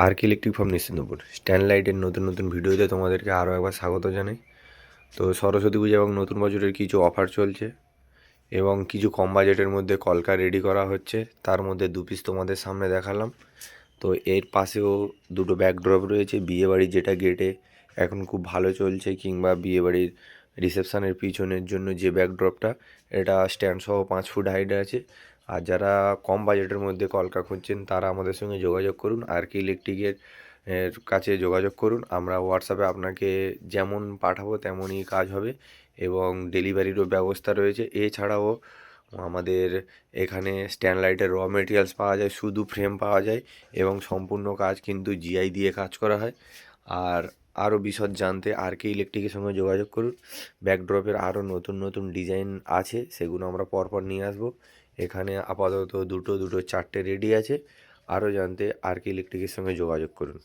আরকে electric farm Nishchintapur stand লাইটের নতুন নতুন ভিডিওতে তোমাদেরকে আরও একবার স্বাগত জানাই। তো সরস্বতী পূজা এবং নতুন বছরের কিছু অফার চলছে এবং কিছু কম বাজেটের মধ্যে কলকা রেডি করা হচ্ছে, তার মধ্যে দু পিস তোমাদের সামনে দেখালাম। তো এর পাশেও দুটো ব্যাকড্রপ রয়েছে। বিয়েবাড়ির যেটা গেটে এখন খুব ভালো চলছে, কিংবা বিয়েবাড়ির রিসেপশানের পিছনের জন্য যে ব্যাকড্রপটা, এটা স্ট্যান্ড সহ 5 ফুট হাইট আছে। আর যারা কম বাজেটের মধ্যে কলকা খুঁজছেন তারা আমাদের সঙ্গে যোগাযোগ করুন, আরকে ইলেকট্রিকের কাছে যোগাযোগ করুন। আমরা হোয়াটসঅ্যাপে আপনাকে যেমন পাঠাবো তেমনই কাজ হবে এবং ডেলিভারিরও ব্যবস্থা রয়েছে। এছাড়াও আমাদের এখানে স্ট্যান্ড লাইটের র মেটেরিয়ালস পাওয়া যায়, শুধু ফ্রেম পাওয়া যায় এবং সম্পূর্ণ কাজ কিন্তু জিআই দিয়ে কাজ করা হয়। আর আরও বিশদ জানতে আরকে ইলেকট্রিকের সঙ্গে যোগাযোগ করুন। ব্যাকড্রপের আরও নতুন নতুন ডিজাইন আছে, সেগুলো আমরা পরপর নিয়ে আসবো। এখানে আপাতত দুটো চারটে রেডি আছে। আরও জানতে আরকে ইলেকট্রিকের সঙ্গে যোগাযোগ করুন।